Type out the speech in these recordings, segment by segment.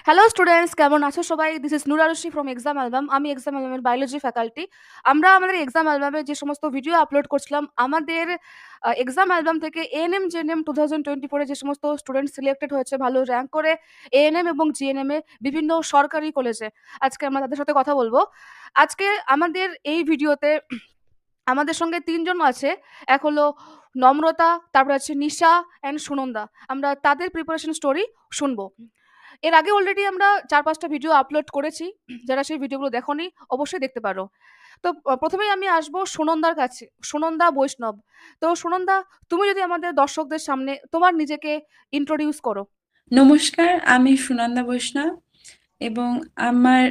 Hello students, কেমন আছো সবাই? This is Noor Arushi from Exam Album. আমি এক্সাম অ্যালবামের বায়োলজি ফ্যাকাল্টি। আমরা আমাদের এক্সাম অ্যালবামে যে সমস্ত ভিডিও আপলোড করছিলাম, আমাদের এক্সাম অ্যালবাম থেকে এএনএম জেএনএম 2024 এ যে সমস্ত স্টুডেন্ট সিলেক্টেড হয়েছে ভালো র্যাঙ্ক করে এএনএম এবং জিএনএম এ বিভিন্ন সরকারি কলেজে, আজকে আমরা তাদের সাথে কথা বলবো। আজকে আমাদের এই ভিডিওতে আমাদের সঙ্গে ৩ জন আছে। এক হলো নম্রতা, তারপরে আছে নিশা অ্যান্ড সুনন্দা। আমরা তাদের প্রিপারেশন স্টোরি শুনবো। এর আগে অলরেডি আমরা ৪-৫ টা ভিডিও আপলোড করেছি। যারা সেই ভিডিওগুলো দেখোনি অবশ্যই দেখতে পারো। তো প্রথমেই আমি আসবো সুনন্দার কাছে। সুনন্দা বৈষ্ণব। তো সুনন্দা, তুমি যদি আমাদের দর্শকদের সামনে তোমার নিজেকে ইন্ট্রোডিউস করো। নমস্কার, আমি সুনন্দা বৈষ্ণব এবং আমার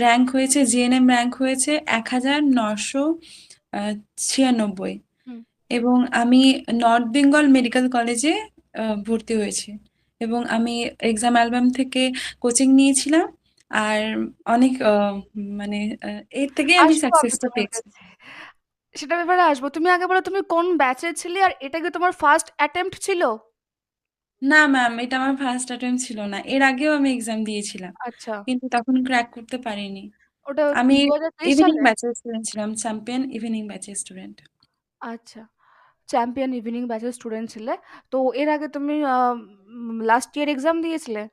র্যাঙ্ক হয়েছে জিএনএম র্যাঙ্ক হয়েছে ১,৯৯৬ হুম। এবং আমি নর্থ বেঙ্গল মেডিকেল কলেজে ভর্তি হয়েছি এবং আমি এক্সাম অ্যালবাম থেকে কোচিং নিয়েছিলাম আর অনেক মানে এর থেকেই আমি আসবো আমি সাকসেসটা তোমার পেয়েছি। কাছে। সেটার ব্যাপারে আসবো। তুমি আগে বলো তুমি কোন ব্যাচে ছিলে আর এটা কি তোমার ফার্স্ট অ্যাটেম্প্ট ছিল? না ম্যাম, এটা আমার ফার্স্ট অ্যাটেম্প্ট ছিল না। এর আগেও আমি এক্সাম দিয়েছিলাম, আচ্ছা। কিন্তু তখন ক্র্যাক করতে পারিনি। ওটা আমি ২০২৩ ইভিনিং সালে? ব্যাচের স্টুডেন্ট ছিলাম, চ্যাম্পিয়ন ইভিনিং ব্যাচের স্টুডেন্ট। আচ্ছা। চ্যাম্পিয়ন ইভনিং ব্যাচের স্টুডেন্ট ছিলে। তো এর আগে তুমি লাস্ট ইয়ার এক্সাম দিয়েছিলে?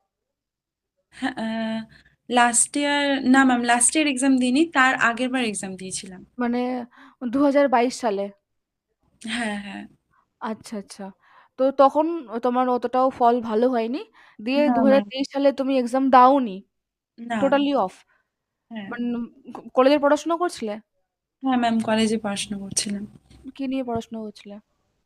হ্যাঁ, লাস্ট ইয়ার, না ম্যাম, লাস্ট ইয়ার এক্সাম দিইনি, তার আগের বার এক্সাম দিয়েছিলাম। মানে ২০২২ সালে? হ্যাঁ, হ্যাঁ। আচ্ছা, আচ্ছা। তো তখন তোমার অতটাও ফল ভালো হয়নি। দিয়ে না ম্যাম, ২০২৩ সালে তুমি এক্সাম দাওনি? না। Totally off? হ্যাঁ, মানে কলেজে পড়াশোনা করছিলে? হ্যাঁ ম্যাম, কলেজে পড়াশোনা করছিলাম। কি নিয়ে পড়াশোনা করছিলে?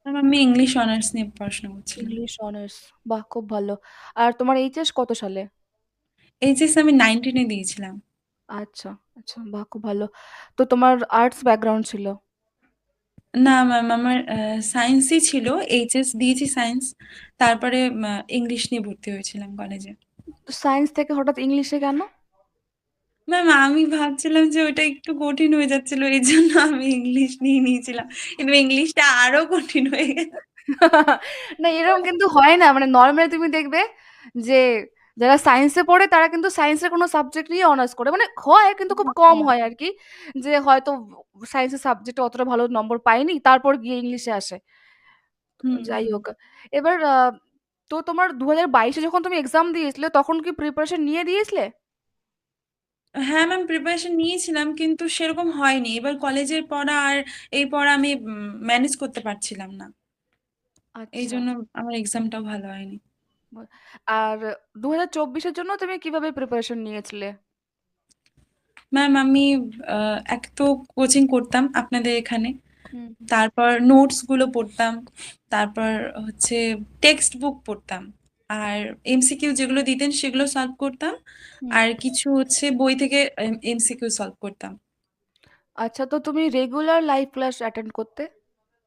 ম্যাম, আমি ইংলিশ অনার্স নিয়ে পড়াশোনা করছিলাম। English honours. বাহ! খুব ভালো। আর তোমার এইচএস কত সালে? এইচএস আমি 19 এ দিয়েছিলাম। আচ্ছা, আচ্ছা। বাহ! খুব ভালো। তো তোমার আর্টস ব্যাকগ্রাউন্ড ছিল? না ম্যাম, আমার সায়েন্সই ছিল। এইচএস দিয়েছি সায়েন্স, তারপরে ইংলিশ নিয়ে ভর্তি হয়েছিলাম কলেজে। তো সায়েন্স থেকে হঠাৎ ইংলিশে কেন? ম্যাম, আমি ভাবছিলাম যে ওটা একটু কঠিন হয়ে যাচ্ছিল, এই জন্য আমি ইংলিশ নিয়ে নিয়েছিলাম, কিন্তু ইংলিশটা আরো কঠিন হয়ে গেছে। না, এরকম কিন্তু হয় না। মানে নরমালি তুমি দেখবে যে যারা সায়েন্সে পড়ে তারা কিন্তু সায়েন্সের কোনো সাবজেক্ট নিয়ে অনার্স করে। মানে হয় কিন্তু খুব কম হ্যাঁ। হয় আরকি। যে হয়তো সায়েন্সের সাবজেক্টে অতটা ভালো নম্বর পায়নি, তারপর গিয়ে ইংলিশে আসে। তো হুম, যাই হুম। হোক। এবার তো তোমার ২০২২ এ যখন তুমি এক্সাম দিয়েছিলে তখন কি প্রিপারেশন নিয়ে দিয়েছিলে? হ্যাঁ ম্যাম, প্রিপারেশন নিয়েছিলাম কিন্তু সেরকম হয়নি। এবার কলেজের পড়া আর এই পড়া আমি ম্যানেজ করতে পারছিলাম না। এই আচ্ছা। জন্য আমার এক্সামটাও ভালো হয়নি। ব আর ২০২৪ এর জন্য তুমি কিভাবে প্রিপারেশন নিয়েছিলে? ম্যাম, আমি এক তো কোচিং করতাম আপনাদের এখানে, হুম, তারপর নোটস গুলো পড়তাম, তারপর হচ্ছে টেক্সট বুক পড়তাম, আর এমসিকিউ যেগুলো দিতেন সেগুলো সলভ করতাম, হুম। আর কিছু হচ্ছে বই থেকে এমসিকিউ সলভ করতাম। আচ্ছা, তো তুমি রেগুলার লাইভ ক্লাস অ্যাটেন্ড করতে?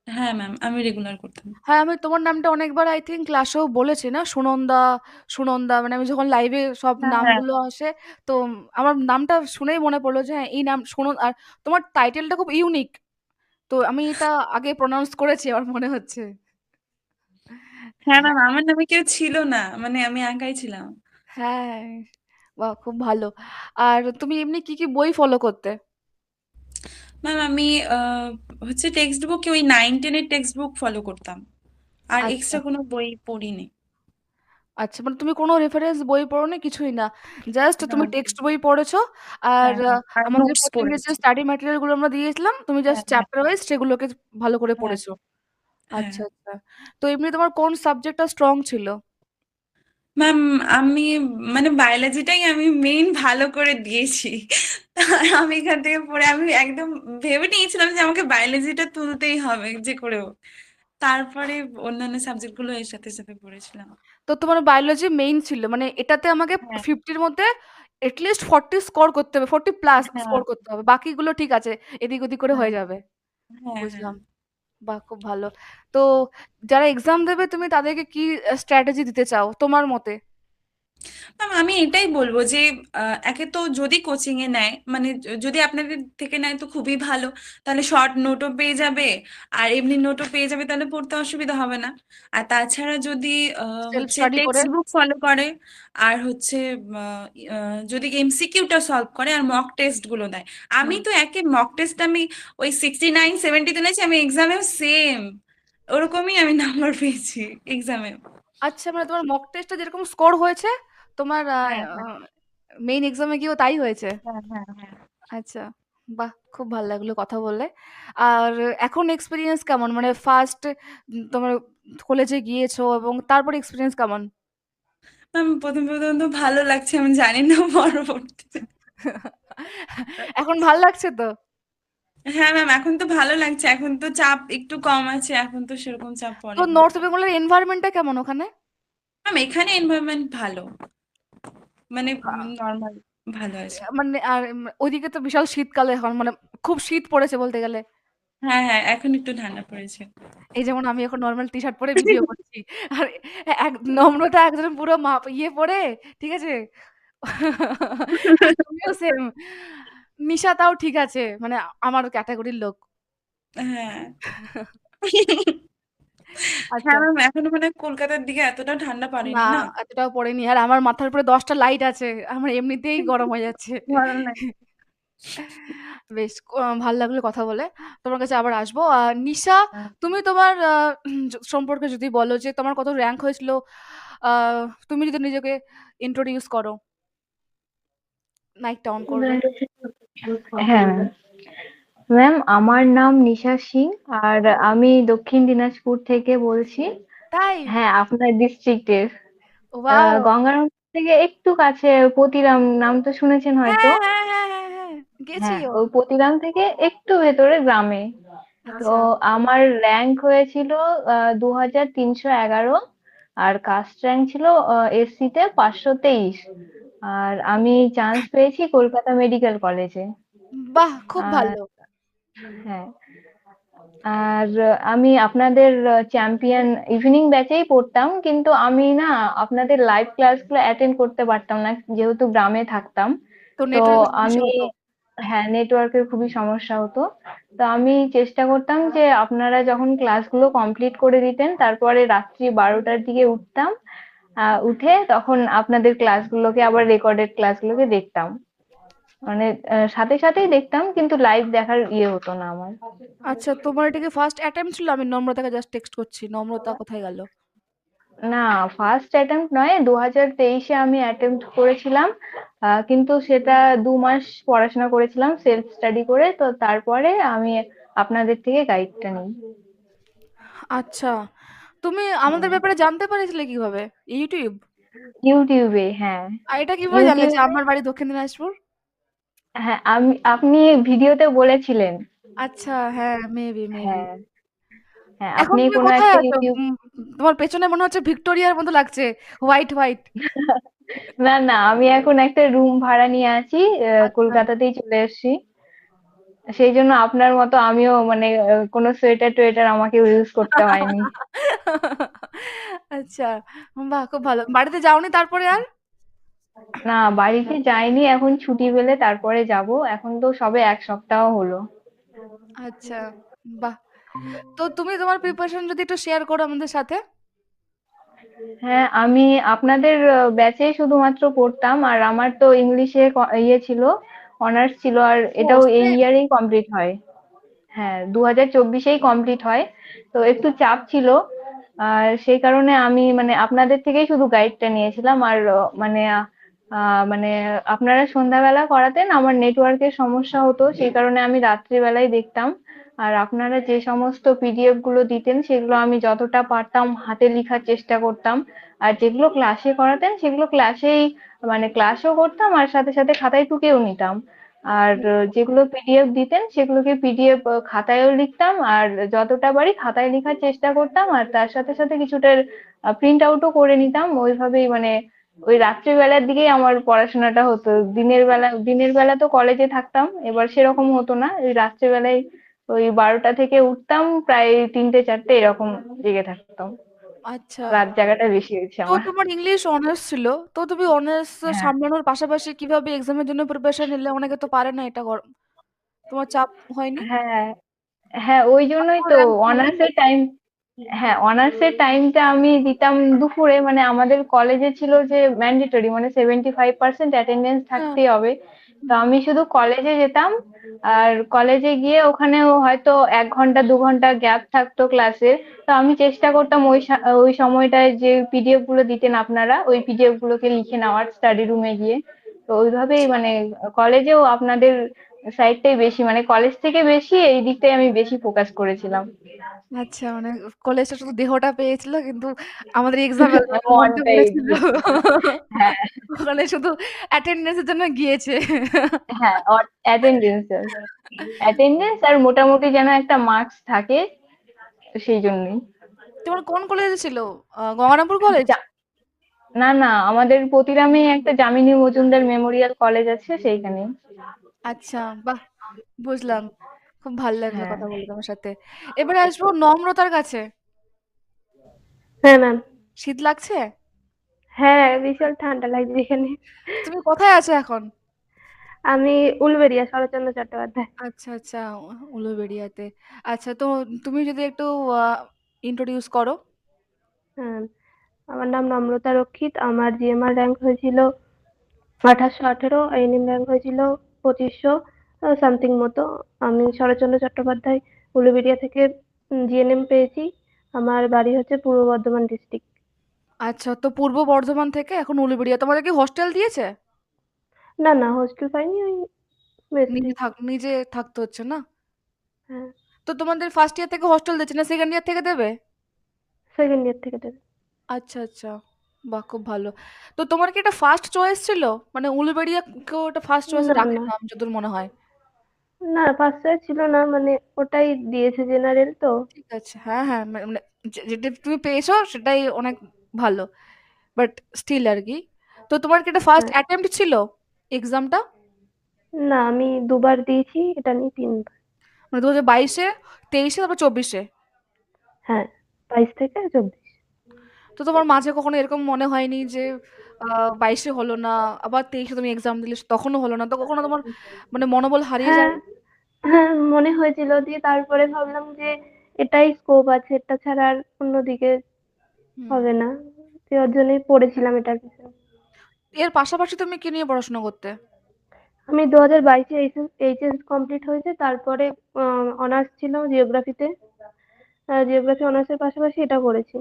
হ্যাঁ ম্যাম, আমি রেগুলার করতাম। হ্যাঁ, আমি তোমার নামটা অনেকবার আই থিংক ক্লাসেও বলেছি না? সুনন্দা, সুনন্দা মানে আমি যখন লাইভে সব হ্যাঁ, হ্যাঁ। নামগুলো আসে, তো আমার নামটা শুনেই মনে পড়লো যে হ্যাঁ, এই নাম আর তোমার টাইটেলটা খুব ইউনিক। তো আমি এটা আগে প্রনাউন্স করেছি আমার মনে হচ্ছে। হ্যাঁ ম্যাম, আমার নামে কেউ ছিল না, মানে আমি একাই ছিলাম। হ্যাঁ, বাহ! খুব ভালো। আর তুমি এমনি কি, কি বই ফলো করতে? ম্যাম, আমি হচ্ছে টেক্সট বুক, ওই 9-10 এর টেক্সট বুক ফলো করতাম, আর আচ্ছা, এক্সট্রা কোনো বই পড়িনি। আচ্ছা। মানে তুমি কোনো রেফারেন্স বই পড়োনি, কিছুই না। জাস্ট না। তুমি টেক্সট বই পড়েছো আর হ্যাঁ, হ্যাঁ, আর আমাদের নোটস কোচিং এর যে পড়েছি। স্টাডি ম্যাটেরিয়াল গুলো আমরা দিয়েছিলাম, তুমি হ্যাঁ, জাস্ট হ্যাঁ, চ্যাপ্টার ওয়াইজ সেগুলোকে ভালো করে হ্যাঁ, পড়েছো। হ্যাঁ। আচ্ছা, আচ্ছা। তো এমনি তোমার কোন সাবজেক্টটা স্ট্রং ছিল? ম্যাম, আমি মানে বায়োলজিটাই আমি মেইন ভালো করে দিয়েছি। আর আমি এখান থেকে পড়ে আমি একদম ভেবে নিয়েছিলাম যে আমাকে বায়োলজিটা তুলতেই হবে যে করে হোক। তারপরে অন্যান্য সাবজেক্ট গুলো এর সাথে সাথে পড়েছিলাম। তো তোমার বায়োলজি মেইন ছিল। মানে এটাতে আমাকে হ্যাঁ, 50 এর মধ্যে এট লিস্ট 40 স্কোর করতে হবে। 40 প্লাস হ্যাঁ, স্কোর করতে হবে। বাকিগুলো ঠিক আছে। এদিক ওদিক করে হ্যাঁ, হয়ে যাবে। হ্যাঁ, হ্যাঁ। বুঝলাম। বাহ! খুব ভালো। তো যারা এক্সাম দেবে তুমি তাদেরকে কি স্ট্র্যাটেজি দিতে চাও তোমার মতে? ম্যাম আমি এটাই বলবো যে একে তো যদি কোচিং এ নেয়, মানে যদি আপনাদের থেকে নেয় তো খুবই ভালো, তাহলে শর্ট নোটও পেয়ে যাবে, আর এমনি নোটও পেয়ে যাবে, তাহলে পড়তে অসুবিধা হবে না। আর তাছাড়া যদি সেলফ হচ্ছে স্টাডি করে? টেক্সট বুক ফলো করে, আর হচ্ছে যদি এমসিকিউটা সলভ করে আর মক টেস্ট গুলো দেয়। আমি হুম। তো একে মক টেস্ট আমি ওই 69-70 তুলেছি, আমি এক্সামেও সেম ওরকমই আমি নাম্বার পেয়েছি এক্সামে। আচ্ছা, মানে তোমার মক টেস্টে যেরকম স্কোর হয়েছে, তোমার হ্যাঁ হ্যাঁ মেইন এক্সামে গিয়েও তাই হয়েছে? হ্যাঁ হ্যাঁ হ্যাঁ। আচ্ছা, বাহ! খুব ভাল লাগলো কথা বলে। আর এখন এক্সপেরিয়েন্স কেমন? মানে ফার্স্ট তোমার কলেজে গিয়েছো এবং তারপর এক্সপেরিয়েন্স কেমন? ম্যাম প্রথম প্রথম তো ভালো লাগছে, আমি জানি না পরবর্তীতে। এখন ভাল লাগছে তো? হ্যাঁ ম্যাম, এখন তো ভালো লাগছে, এখন তো চাপ একটু কম আছে, এখন তো সেরকম চাপ তো পড়েনি। নর্থ বেঙ্গলের এনভায়রনমেন্টটা কেমন ওখানে? ম্যাম এখানে এনভায়রনমেন্ট ভালো, মানে আ নর্মাল ভালো আছে। মানে আর ওইদিকে তো বিশাল শীতকাল এখন, মানে খুব শীত পড়েছে বলতে গেলে। হ্যাঁ হ্যাঁ, এখন একটু ঠান্ডা পড়েছে। এই যেমন আমি এখন নরমাল টি-শার্ট পরে ভিডিও করছি। আর নম্রতা একদম পুরো ইয়ে পরে, ঠিক আছে? আর তুমিও সেম। নিশা তাও ঠিক আছে। মানে আমার ক্যাটেগরির লোক। হ্যাঁ আচ্ছা। হ্যাঁ ম্যাম, এখনো মানে কলকাতার দিকে এতটা ঠান্ডা না, পড়েনি না। এতটাও পড়েনি। আর আমার মাথার উপরে ১০ টা লাইট আছে। আমার এমনিতেই গরম হয়ে যাচ্ছে। ভালো লাগে। বেশ ভাল লাগলো কথা বলে। তোমার কাছে আবার আসবো। নিশা, তুমি তোমার সম্পর্কে যদি বলো যে তোমার কত র‍্যাংক হয়েছিল? আ তুমি যদি নিজেকে ইন্ট্রোডিউস করো। মাইকটা অন করবে। হ্যাঁ ম্যাম, আমার নাম নিশা সিং আর আমি দক্ষিণ দিনাজপুর থেকে বলছি। তাই? হ্যাঁ, আপনার ডিস্ট্রিক্টের ওয়াও! গঙ্গারাম থেকে একটু কাছে পতিরাম নাম তো শুনেছেন হয়তো। হ্যাঁ, হ্যাঁ, হ্যাঁ, হ্যাঁ, হ্যাঁ। হ্যাঁ, গেছিও। ওই পতিরাম থেকে একটু ভেতরে গ্রামে। তো আচ্ছা। আমার র্যাঙ্ক হয়েছিল 2311, আর কাস্ট র্যাঙ্ক ছিল এসসি তে 523। আর আমি চান্স পেয়েছি কলকাতা মেডিকেল কলেজে। বাহ! খুব আর ভালো। হ্যাঁ, আর আমি আপনাদের চ্যাম্পিয়ন ইভিনিং ব্যাচেই পড়তাম, কিন্তু আমি না আপনাদের লাইভ ক্লাসগুলো অ্যাটেন্ড করতে পারতাম না যেহেতু গ্রামে থাকতাম। তো তো নেটওয়ার্কের সমস্যা আমি হতো। হ্যাঁ, নেটওয়ার্কের খুবই সমস্যা হতো। তো আমি চেষ্টা করতাম যে আপনারা যখন ক্লাসগুলো কমপ্লিট করে দিতেন তারপরে রাত্রি 12টার দিকে উঠতাম। উঠে তখন আপনাদের ক্লাসগুলোকে আবার রেকর্ডেড ক্লাসগুলোকে দেখতাম। মানে সাথে সাথেই দেখতাম, কিন্তু লাইভ দেখার ইয়ে হতো না আমার। আচ্ছা, তোমার এটা কি ফার্স্ট অ্যাটেম্প্ট ছিল? আমি নম্রতাকে জাস্ট টেক্সট করছি। নম্রতা কোথায় গেল? না, ফার্স্ট অ্যাটেম্প্ট নয়, 2023-এ আমি অ্যাটেম্প্ট করেছিলাম। কিন্তু সেটা 2 মাস পড়াশোনা করেছিলাম সেলফ স্টাডি করে, তো তারপরে আমি আপনাদের থেকে গাইডটা নিই। আচ্ছা। তুমি আমাদের হ্যাঁ, ব্যাপারে জানতে পেরেছিলে কিভাবে? ইউটিউব? ইউটিউবে। হ্যাঁ, আর এটা কিভাবে জানলে যে ইউটিউবে। আমার বাড়ি দক্ষিণ দিনাজপুর? হ্যাঁ, আপনি ভিডিওতে বলেছিলেন। আচ্ছা, হ্যাঁ, মেবি। হ্যাঁ, হ্যাঁ, এখন আপনি তুমি কোনো কোথায় একটা আছো? ইউটিউব। তোমার পেছনে মনে হচ্ছে ভিক্টোরিয়ার মতো লাগছে। হোয়াইট। না না, আমি এখন একটা রুম ভাড়া নিয়ে আছি, আচ্ছা। কলকাতাতেই চলে এসেছি। সেই জন্য আপনার মতো আমিও মানে কোনো সোয়েটার টোয়েটার আমাকে ইউজ করতে হয়নি। আচ্ছা। বাহ! খুব ভালো। বাড়িতে যাওনি তারপরে আর? না, বাড়িতে যাইনি, এখন ছুটি পেলে তারপরে যাব। এখন তো সবে 1 সপ্তাহ হলো। আচ্ছা, বাহ! তো তুমি তোমার প্রিপারেশন যদি একটু শেয়ার করো আমাদের সাথে। হ্যাঁ, আমি আপনাদের ব্যাচেই শুধুমাত্র পড়তাম, আর আমার তো ইংলিশে ইয়ে ছিল, অনার্স ছিল, আর ও এটাও এই সেম। ইয়ারেই কমপ্লিট হয়। হ্যাঁ, 2024-এই কমপ্লিট হয়। তো একটু চাপ ছিল। আর সেই কারণে আমি মানে আপনাদের থেকেই শুধু গাইডটা নিয়েছিলাম। আর মানে আপনারা সন্ধ্যাবেলা করাতেন, আমার নেটওয়ার্কের সমস্যা হতো, সেই কারণে আমি রাত্রিবেলায় দেখতাম। আর আপনারা যে সমস্ত পিডিএফ গুলো দিতেন সেগুলো আমি যতটা পারতাম হাতে লেখার চেষ্টা করতাম। আর যেগুলো ক্লাসে করাতেন সেগুলো ক্লাসেই মানে ক্লাসও করতাম, আর সাথে সাথে খাতায় টুকেও নিতাম। আর যেগুলো পিডিএফ দিতেন সেগুলোকে পিডিএফ খাতায়ও লিখতাম, আর যতটা পারি খাতায় লেখার চেষ্টা করতাম, আর তার সাথে সাথে কিছুটার প্রিন্ট আউটও করে নিতাম। ওইভাবেই মানে ওই রাত্রিবেলার দিকেই আমার পড়াশোনাটা হতো। দিনের বেলা তো কলেজে থাকতাম, এবার সেরকম হতো না। ওই রাত্রিবেলায় ওই 12টা থেকে উঠতাম, প্রায় 3টে 4টে এরকম জেগে থাকতাম। আচ্ছা। রাত জাগাটা বেশি হয়েছে তো আমার। তোমার ইংলিশ অনার্স ছিল। তো তুমি অনার্স হ্যাঁ। সামলানোর পাশাপাশি কিভাবে এক্সামের জন্য প্রিপারেশন নিলে? অনেকে তো পারে না এটা তোমার চাপ হয়নি? হ্যাঁ, হ্যাঁ, ওই জন্যই তারপর তো র্যাঙ্ক করলে? অনার্সের টাইম। হ্যাঁ, অনার্সের টাইমটা আমি দিতাম দুপুরে, মানে আমাদের কলেজে ছিল যে ম্যান্ডেটরি, মানে 75% অ্যাটেন্ডেন্স হ্যাঁ। থাকতেই হবে। তো হুম। আমি শুধু কলেজে যেতাম, আর কলেজে গিয়ে ওখানেও হয়তো 1 ঘন্টা 2 ঘন্টা গ্যাপ থাকতো ক্লাসে। তো আমি চেষ্টা করতাম ওই সময়টায় যে পিডিএফ গুলো দিতেন আপনারা, ওই পিডিএফ গুলোকে লিখে নেওয়ার স্টাডি রুমে গিয়ে। তো ওইভাবেই আচ্ছা। মানে কলেজেও আপনাদের সাইডটাই বেশি, মানে কলেজ থেকে বেশি এই দিকটাই আমি বেশি ফোকাস করেছিলাম। আচ্ছা, মানে কলেজটা শুধু দেহটা পেয়েছিল কিন্তু আমাদের এক্সাম অ্যালবামে মনটা মনটাই পড়েছিল। হ্যাঁ, ওখানে শুধু অ্যাটেন্ডেন্স এর জন্য গিয়েছে। হ্যাঁ, অ্যাটেন্ডেন্স অ্যাটেন্ডেন্স আর মোটামুটি যেন একটা মার্কস থাকে, তো সেই জন্যই। তোমার কোন কলেজে ছিল? গঙ্গারামপুর কলেজ? যা- না, না, আমাদের প্রতিরামে একটা যামিনী মজুমদার মেমোরিয়াল কলেজ আছে, সেইখানে। আচ্ছা, বাহ! বুঝলাম। খুব ভাল লাগলো হ্যাঁ। কথা বলে তোমার সাথে। এবারে আসবো নম্রতার কাছে। হ্যাঁ ম্যাম। শীত লাগছে? হ্যাঁ, বিশাল ঠান্ডা লাগছে এখানে। তুমি কোথায় আছো এখন? আমি উলুবেড়িয়া, শরৎচন্দ্র চট্টোপাধ্যায়। আচ্ছা, আচ্ছা, উলুবেড়িয়াতে। আচ্ছা, তো তুমি যদি একটু আ ইন্ট্রোডিউস করো। হ্যাঁ, আমার নাম নম্রতা রক্ষিত। আমার জিএমআর র্যাঙ্ক হয়েছিল 2818, এএনএম র্যাঙ্ক হয়েছিল 2500 সামথিং মতো। আমি শরৎচন্দ্র চট্টোপাধ্যায় উলুবেড়িয়া থেকে জিএনএম পেয়েছি। আমার বাড়ি হচ্ছে পূর্ব বর্ধমান ডিস্ট্রিক্ট। আচ্ছা, তো পূর্ব বর্ধমান থেকে এখন উলুবেড়িয়া। তোমাদের কি হস্টেল দিয়েছে? না, না, হোস্টেল পাইনি, ওই মেস থেকে। নিজে থাকতে হচ্ছে না? হ্যাঁ, তো তোমাদের ফার্স্ট ইয়ার থেকে হস্টেল দিচ্ছে না সেকেন্ড ইয়ার থেকে দেবে? সেকেন্ড ইয়ার থেকে দেবে। আচ্ছা, আচ্ছা। বাহ! খুব ভালো। তো তোমার কি এটা ফার্স্ট চয়েস ছিল? মানে উলুবেড়িয়া কেউ এটা ফার্স্ট চয়েসে না, রাখে না, না আমার যতদূর মনে হয়। না, ফার্স্ট চয়েস ছিল না, মানে ওটাই দিয়েছে জেনারেল তো। ঠিক আছে। হ্যাঁ, হ্যাঁ। মানে যেটা তুমি পেয়েছো সেটাই অনেক ভালো। বাট স্টিল আরকি। তো তোমার কি এটা ফার্স্ট হ্যাঁ, অ্যাটেম্প্ট ছিল এক্সামটা? না, আমি দুবার দিয়েছি, এটা নিয়ে 3বার। মানে 2022 এ, 23 এ তারপর 24 এ। হ্যাঁ, 22 থেকে 24। তো তোমার মাঝে কখনো এরকম মনে হয়নি যে 22 এ হলো না, আবার 23 এ তুমি এক্সাম দিলে তখনও হলো না। তো কখনো তোমার মানে মনোবল হারিয়ে হ্যাঁ, যায়নি? হ্যাঁ, মনে হয়েছিল, দিয়ে তারপরে ভাবলাম যে এটাই স্কোপ আছে, এটা ছাড়া আর অন্যদিকে হুম। হবে না। তো ওর জন্যই পড়েছিলাম এটার পিছনে। এর পাশাপাশি তুমি কি নিয়ে পড়াশোনা করতে? আমি 2022-এ এইচএস কমপ্লিট হয়েছে, তারপরে অনার্স ছিল জিওগ্রাফিতে। জিওগ্রাফি অনার্সের পাশাপাশি এটা করেছি।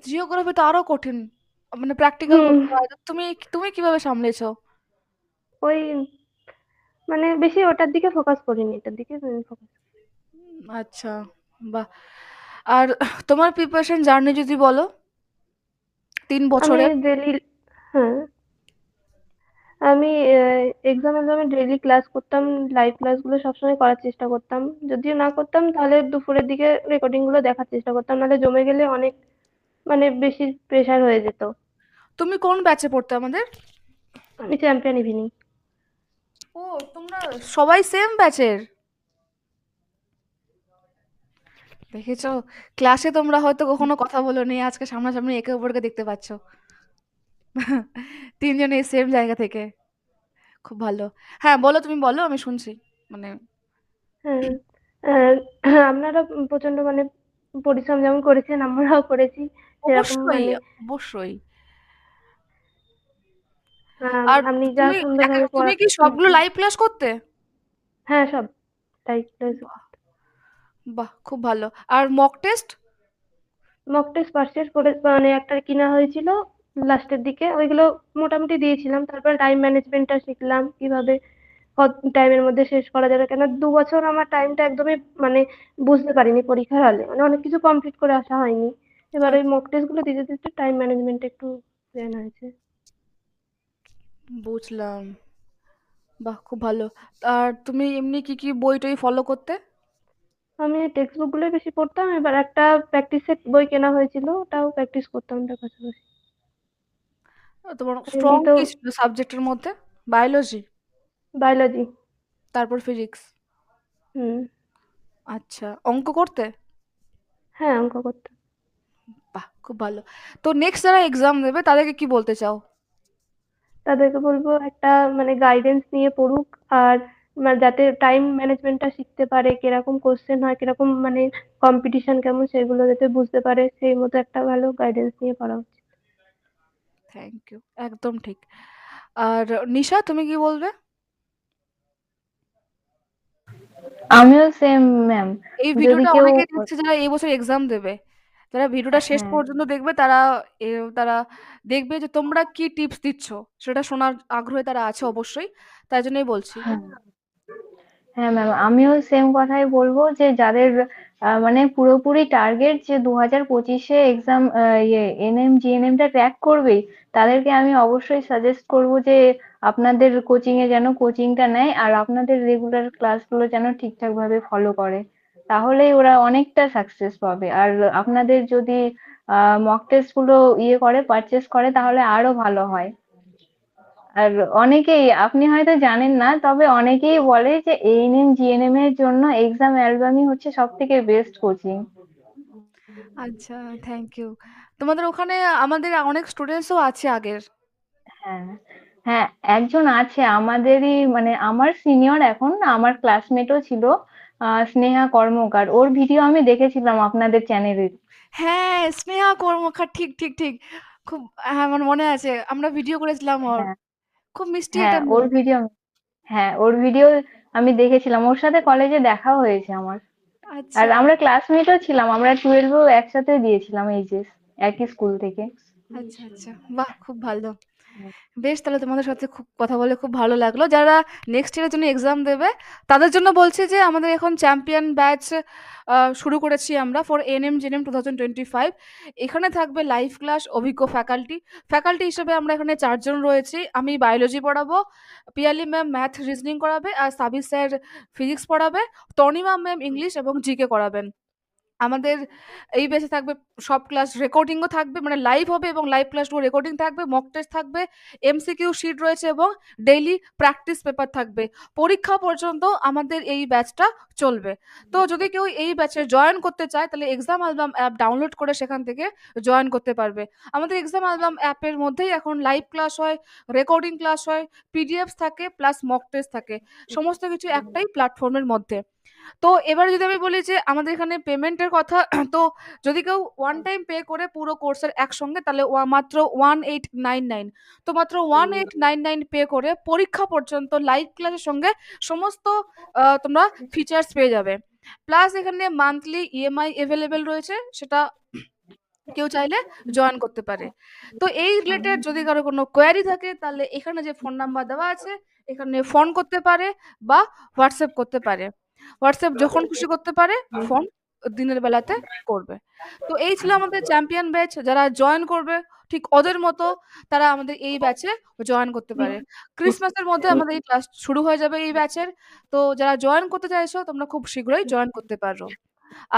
জিওগ্রাফি তো আরো কঠিন। মানে প্র্যাকটিক্যাল হুম। করতে হয়। তো তুমি তুমি কিভাবে সামলেছো? ওই, মানে বেশি ওটার দিকে ফোকাস করিনি, এটার দিকে ফোকাস। আচ্ছা, বাহ! আর তোমার প্রিপারেশন জার্নি যদি বলো ৩ আমি বছরের? ডেলি, হ্যাঁ, আমি এক্সামে ডেইলি ক্লাস করতাম। লাইভ ক্লাসগুলো সবসময় করার চেষ্টা করতাম। যদিও না করতাম তাহলে দুপুরের দিকে রেকর্ডিং গুলো দেখার চেষ্টা করতাম, নাহলে জমে গেলে অনেক, মানে বেশি প্রেশার হয়ে যেত। তুমি কোন ব্যাচে পড়তে আমাদের? আমি চ্যাম্পিয়ন ইভিনিং। ও, তোমরা সবাই সেম ব্যাচের। দেখেছো? ক্লাসে তোমরা হয়তো কখনো কথা বলোনি, আজকে সামনাসামনি একে অপরকে দেখতে পাচ্ছ। ৩ জনেই সেম জায়গা থেকে। খুব ভালো। হ্যাঁ, বলো, তুমি বলো, আমি শুনছি। মানে হ্যাঁ, আপনারা প্রচন্ড, মানে পরিশ্রম যেমন করেছেন আমরাও করেছি সেরকম, অবশ্যই, মানে অবশ্যই। আর আপনি যা সুন্দরভাবে তুমি কি সবগুলো পড়াচ্ছেন। লাইভ ক্লাস করতে? হ্যাঁ, সব তাই। বাহ! বাহ! খুব ভালো। আর mock test? Mock test first year করে, মানে একটা কিনা হয়েছিল লাস্টের দিকে, ওইগুলো মোটামুটি দিয়েছিলাম। তারপর টাইম ম্যানেজমেন্টটা শিখলাম, কিভাবে কত টাইমের মধ্যে শেষ করা যাবে। কেন 2 বছর আমার টাইমটা একদমই, মানে বুঝতে পারিনি পরীক্ষার হলে, মানে অনেক কিছু কমপ্লিট করে আসা হয়নি। এবার ওই আচ্ছা, মক টেস্ট গুলো দিতে দিতে টাইম ম্যানেজমেন্ট একটু ব্রেন হয়েছে। বুঝলাম। বাহ! খুব ভালো। আর তুমি এমনি কি বই-টই ফলো করতে? আমি টেক্সট বুক গুলোই বেশি পড়তাম। এবার একটা প্র্যাকটিস সেট বই কেনা হয়েছিল, ওটাও প্র্যাকটিস করতাম তার পাশাপাশি। তোমার আর স্ট্রং এমনি তো কি ছিল সাবজেক্টের মধ্যে? Biology, biology. তারপর ফিজিক্স। হুম। আচ্ছা, অঙ্ক করতে? হ্যাঁ, অঙ্ক করতাম। বাহ! খুব ভালো। তো নেক্সট যারা এক্সাম দেবে তাদেরকে কি বলতে চাও? তাদেরকে বলবো একটা মানে গাইডেন্স নিয়ে পড়ুক, আর যাতে টাইম ম্যানেজমেন্টটা শিখতে পারে, কিরকম কোশ্চেন হয়, কিরকম মানে কম্পিটিশন কেমন, সেগুলো যাতে বুঝতে পারে, সেই মতো একটা ভালো গাইডেন্স নিয়ে পড়া উচিত। Thank you. একদম ঠিক। আর নিশা, তুমি কি বলবে? আমিও সেম ম্যাম। এই যদি ভিডিওটা কেউ অনেকেই দেখছে যারা এই বছর এক্সাম দেবে। যারা ভিডিওটা শেষ হ্যাঁ পর্যন্ত দেখবে তারা দেখবে যে তোমরা কি টিপস দিচ্ছ, সেটা শোনার আগ্রহে তারা আছে অবশ্যই। তাই জন্যই বলছি। হ্যাঁ হ্যাঁ ম্যাম, আমিও সেম কথাই বলবো যে যাদের মানে পুরোপুরি টার্গেট যে 2025-এ এক্সাম এনএম জিএনএম টা ক্র্যাক করবেই, তাদেরকে আমি অবশ্যই সাজেস্ট করব যে আপনাদের কোচিং এ যেন কোচিংটা নেয়, আর আপনাদের রেগুলার ক্লাসগুলো যেন ঠিকঠাক ভাবে ফলো করে, তাহলেই ওরা অনেকটা সাকসেস পাবে। আর আপনাদের যদি মক টেস্ট গুলো করে পারচেস করে তাহলে আরো ভালো হয়। আর অনেকেই, আপনি হয়তো জানেন না, তবে অনেকেই বলে যে এএনএম জিএনএম এর জন্য এক্সাম অ্যালবামই হচ্ছে সব থেকে বেস্ট কোচিং। আচ্ছা, থ্যাংক ইউ। তোমাদের ওখানে আমাদের অনেক স্টুডেন্টসও আছে আগের। হ্যাঁ হ্যাঁ, একজন আছে আমাদেরই, মানে আমার সিনিয়র, এখন আমার ক্লাসমেটও ছিল, স্নেহা কর্মকার। ওর ভিডিও আমি দেখেছিলাম আপনাদের চ্যানেলে। হ্যাঁ, স্নেহা কর্মকার, ঠিক ঠিক ঠিক। খুব, হ্যাঁ, আমার মনে আছে, আমরা ভিডিও করেছিলাম ওর। হ্যাঁ খুব মিষ্টি হ্যাঁ একটা ওর মেয়ে। ভিডিও, হ্যাঁ ওর ভিডিও আমি দেখেছিলাম, ওর সাথে কলেজে দেখা হয়েছে আমার। আর আচ্ছা আমরা ক্লাসমেটও ছিলাম, আমরা 12-এও একসাথে দিয়েছিলাম এইচএস, একই স্কুল থেকে। আচ্ছা আচ্ছা, বাহ, খুব ভালো। বেশ, তাহলে তোমাদের সাথে খুব কথা বলে খুব ভালো লাগলো। যারা নেক্সট ইয়ারের জন্য এক্সাম দেবে তাদের জন্য বলছি যে আমাদের এখন চ্যাম্পিয়ন ব্যাচ শুরু করেছি আমরা ফর এনএম জেনএম 2025। এখানে থাকবে লাইভ ক্লাস, অভিজ্ঞ ফ্যাকাল্টি হিসেবে আমরা এখানে 4 জন রয়েছি। আমি বায়োলজি পড়াবো, পিয়ালি ম্যাম ম্যাথ রিজনিং করাবে, আর সাবির স্যার ফিজিক্স পড়াবে, তনিমা ম্যাম ইংলিশ এবং জিকে করাবেন। আমাদের এই ব্যাচে থাকবে সব ক্লাস রেকর্ডিংও থাকবে, মানে লাইভ হবে এবং লাইভ ক্লাসগুলো রেকর্ডিং থাকবে, মক টেস্ট থাকবে, এমসিকিউ শিট রয়েছে এবং ডেইলি প্র্যাকটিস পেপার থাকবে। পরীক্ষা পর্যন্ত আমাদের এই ব্যাচটা চলবে। তো যদি কেউ এই ব্যাচে জয়েন করতে চায় তাহলে এক্সাম অ্যালবাম অ্যাপ ডাউনলোড করে সেখান থেকে জয়েন করতে পারবে। আমাদের এক্সাম অ্যালবাম অ্যাপের মধ্যেই এখন লাইভ ক্লাস হয়, রেকর্ডিং ক্লাস হয়, পিডিএফস থাকে, প্লাস মক টেস্ট থাকে, সমস্ত কিছু একটাই প্ল্যাটফর্মের মধ্যে। তো এবারে যদি আমি বলি যে আমাদের এখানে পেমেন্টের কথা, তো যদি কেউ ওয়ান টাইম পে করে পুরো কোর্সের একসঙ্গে, তাহলে মাত্র 1899। তো মাত্র 1899 পে করে পরীক্ষা পর্যন্ত লাইভ ক্লাসের সঙ্গে সমস্ত তোমরা ফিচার্স পেয়ে যাবে। প্লাস এখানে মান্থলি ইএমআই অ্যাভেলেবেল রয়েছে, সেটা কেউ চাইলে জয়েন করতে পারে। তো এই রিলেটেড যদি কারো কোনো কোয়ারি থাকে তাহলে এখানে যে ফোন নাম্বার দেওয়া আছে এখানে ফোন করতে পারে বা হোয়াটসঅ্যাপ করতে পারে। হোয়াটসঅ্যাপ যখন খুশি করতে পারে, ফোন দিনের বেলাতে করবে। তো এই ছিল আমাদের চ্যাম্পিয়ন ব্যাচ। যারা জয়েন করবে ঠিক ওদের মতো তারা আমাদের এই ব্যাচে জয়েন করতে পারে। ক্রিসমাসের মধ্যে আমাদের এই ক্লাস শুরু হয়ে যাবে এই ব্যাচের। তো যারা জয়েন করতে চাইছো তোমরা খুব শীঘ্রই জয়েন করতে পারো।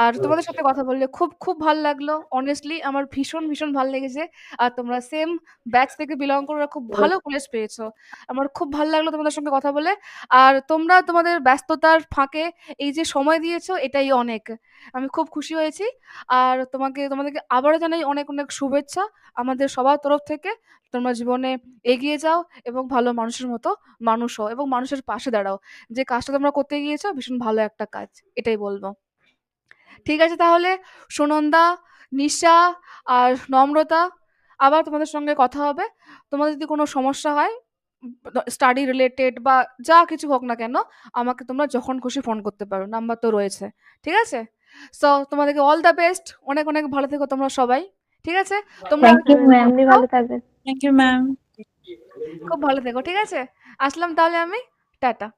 আর তোমাদের সাথে কথা বললে খুব খুব ভাল লাগলো। অনেস্টলি আমার ভীষণ ভীষণ ভাল লেগেছে। আর তোমরা সেম ব্যাচ থেকে বিলং করো, খুব ভালো কলেজ পেয়েছো। আমার খুব ভাল লাগলো তোমাদের সঙ্গে কথা বলে। আর তোমরা তোমাদের ব্যস্ততার ফাঁকে এই যে সময় দিয়েছো এটাই অনেক। আমি খুব খুশি হয়েছি। আর তোমাদেরকে আবারও জানাই অনেক অনেক শুভেচ্ছা আমাদের সবার তরফ থেকে। তোমরা জীবনে এগিয়ে যাও এবং ভালো মানুষের মতো মানুষ হও এবং মানুষের পাশে দাঁড়াও। যে কাজটা তোমরা করতে গিয়েছো ভীষণ ভালো একটা কাজ, এটাই বলবো। ঠিক আছে তাহলে, সুনন্দা, নিশা আর নম্রতা, আবার তোমাদের সঙ্গে কথা হবে। তোমাদের যদি কোনো সমস্যা হয় স্টাডি রিলেটেড বা যা কিছু হোক না কেন, আমাকে তোমরা যখন খুশি ফোন করতে পারো, নাম্বার তো রয়েছে। ঠিক আছে? সো তোমাদেরকে অল দ্য বেস্ট। অনেক অনেক ভালো থেকো তোমরা সবাই। ঠিক আছে? তোমরা থ্যাংক ইউ ম্যাম। আপনি ভালো থাকবেন। Thank you ma'am. খুব ভালো থেকো। ঠিক আছে? আসলাম তাহলে আমি। টাটা।